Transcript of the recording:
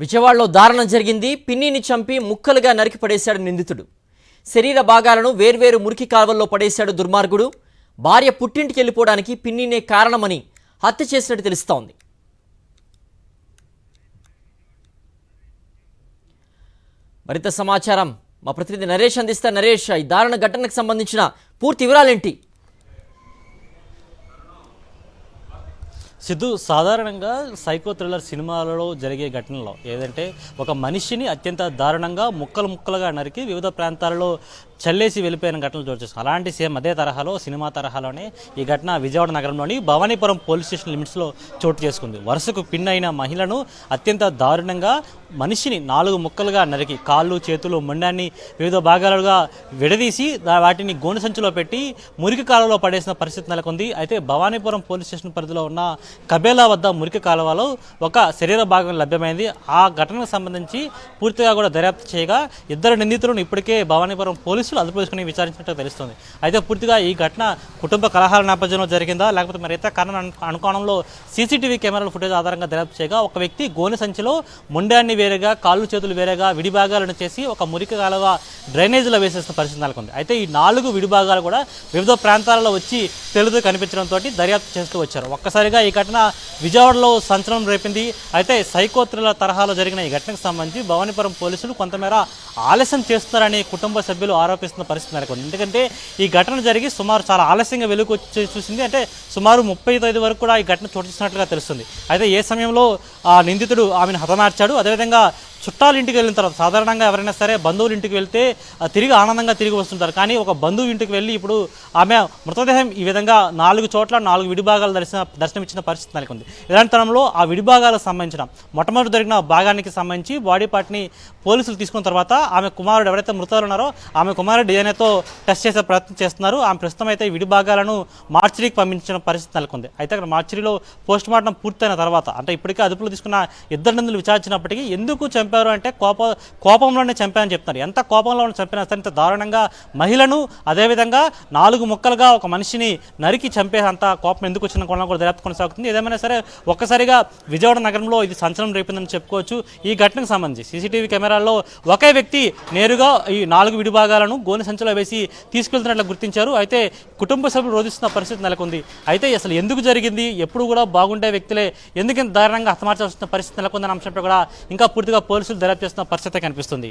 విజయవాడలో దారుణం జరిగింది. పిన్నిని చంపి ముక్కలుగా నరికి పడేశాడు నిందితుడు. శరీర భాగాలను వేర్వేరు మురికి కాల్వల్లో పడేశాడు దుర్మార్గుడు. భార్య పుట్టింటికి వెళ్ళిపోవడానికి పిన్నినే కారణమని హత్య చేసినట్టు తెలుస్తోంది. మరింత సమాచారం మా ప్రతినిధి నరేష్ అందిస్తారు. నరేష్, ఈ దారుణ ఘటనకు సంబంధించిన పూర్తి వివరాలేంటి? సిద్ధు, సాధారణంగా సైకో థ్రిల్లర్ సినిమాలలో జరిగే ఘటనలో ఏదంటే ఒక మనిషిని అత్యంత దారుణంగా ముక్కలుగా నరికి వివిధ ప్రాంతాలలో చల్లేసి వెళ్ళిపోయిన ఘటనలు చోటు చేసుకున్నాం. అలాంటి సేమ్ అదే తరహాలో సినిమా తరహాలోనే ఈ ఘటన విజయవాడ నగరంలోని భవానీపురం పోలీస్ స్టేషన్ లిమిట్స్లో చోటు చేసుకుంది. వరుసకు పిన్నైన మహిళను అత్యంత దారుణంగా మనిషిని 4 ముక్కలుగా నరికి కాళ్ళు చేతులు మొండాన్ని వివిధ భాగాలుగా విడదీసి వాటిని గోనె సంచిలో పెట్టి మురికి కాలువలో పడేసిన పరిస్థితి నెలకొంది. అయితే భవానీపురం పోలీస్ స్టేషన్ పరిధిలో ఉన్న కబేలా వద్ద మురికి కాలువలో ఒక శరీర భాగం లభ్యమైంది. ఆ ఘటనకు సంబంధించి పూర్తిగా కూడా దర్యాప్తు చేయగా 2 నిందితులను ఇప్పటికే భవానీపురం పోలీసులు అదుపు చేసుకుని విచారించినట్టు తెలుస్తుంది. అయితే పూర్తిగా ఈ ఘటన కుటుంబ కలహాల నేపథ్యంలో జరిగిందా లేకపోతే మరి ఇతర కారణం అనుకోవడంలో సీసీటీవీ కెమెరాల ఫుటేజ్ ఆధారంగా దర్యాప్తు చేయగా ఒక వ్యక్తి గోనె సంచిలో మొండాన్ని వేరేగా కాళ్ళు చేతులు వేరేగా విడిభాగాలను చేసి ఒక మురికి కాలువ డ్రైనేజీలో వేసేసిన పరిస్థితి నెలకొంది. అయితే ఈ 4 విడిభాగాలు కూడా వివిధ ప్రాంతాలలో వచ్చి తెలుగు కనిపించడంతో దర్యాప్తు చేస్తూ వచ్చారు. ఒక్కసారిగా ఈ ఘటన విజయవాడలో సంచలనం రేపింది. అయితే సైకో థ్రిల్లర్ తరహాలో జరిగిన ఈ ఘటనకు సంబంధించి భవానీపురం పోలీసులు కొంతమేర ఆలస్యం చేస్తున్నారని కుటుంబ సభ్యులు ఆరోపిస్తున్న పరిస్థితి నెలకొంది. ఎందుకంటే ఈ ఘటన జరిగి సుమారు చాలా ఆలస్యంగా వెలుగు వచ్చి చూసింది. అంటే సుమారు 35 వరకు కూడా ఈ ఘటన చోటు చేసుకున్నట్లుగా తెలుస్తుంది. అయితే ఏ సమయంలో ఆ నిందితుడు ఆమెను హతమార్చాడు, అదేవిధంగా చుట్టాలు ఇంటికి వెళ్ళిన తర్వాత సాధారణంగా ఎవరైనా సరే బంధువుల ఇంటికి వెళ్తే తిరిగి ఆనందంగా తిరిగి వస్తుంటారు. కానీ ఒక బంధువు ఇంటికి వెళ్ళి ఇప్పుడు ఆమె మృతదేహం ఈ విధంగా 4 చోట్ల 4 విడిభాగాలు దర్శనమిచ్చిన పరిస్థితి నెలకొంది. ఇలాంటి తరంలో ఆ విడిభాగాలకు సంబంధించిన మొట్టమొదటి జరిగిన భాగానికి సంబంధించి బాడీ పార్ట్ని పోలీసులు తీసుకున్న తర్వాత ఆమె కుమారుడు ఎవరైతే మృతాలు ఉన్నారో ఆమె కుమారుడు డిఎన్ఏతో టెస్ట్ చేసే ప్రయత్నం చేస్తున్నారు. ఆమె ప్రస్తుతం అయితే ఈ విడిభాగాలను మార్చిరీకి పంపించిన పరిస్థితి నెలకొంది. అయితే అక్కడ మార్చిరీలో పోస్ట్ మార్టం పూర్తయిన తర్వాత అంటే ఇప్పటికే అదుపులో తీసుకున్న 2 నిందితులు విచారించినప్పటికీ ఎందుకు చంపారు అంటే కోపంలోనే చంపారని చెప్తున్నారు. ఎంత కోపంలో చంపినా సరే ఇంత దారుణంగా మహిళను అదేవిధంగా 4 ముక్కలుగా ఒక మనిషిని నరికి చంపే అంత కోపం ఎందుకు వచ్చిన కోణంలో కూడా దర్యాప్తు కొనసాగుతుంది. ఏదేమైనా సరే ఒక్కసారిగా విజయవాడ నగరంలో ఇది సంచలనం రేపిందని చెప్పుకోవచ్చు. ఈ ఘటనకు సంబంధించి సీసీటీవీ కెమెరాల్లో ఒకే వ్యక్తి నేరుగా ఈ 4 విడిభాగాలను గోనె సంచిలో వేసి తీసుకెళ్తున్నట్లు గుర్తించారు. అయితే కుటుంబ సభ్యులు రోధిస్తున్న పరిస్థితి నెలకొంది. అయితే అసలు ఎందుకు జరిగింది, ఎప్పుడు కూడా బాగుండే వ్యక్తులే ఎందుకు ఇంత దారుణంగా హతమార్చాల్సిన పరిస్థితి నెలకొందన్న అంశంపై కూడా ఇంకా పూర్తిగా పోలీసులు దర్యాప్తు చేస్తున్న పరిస్థితి కనిపిస్తుంది.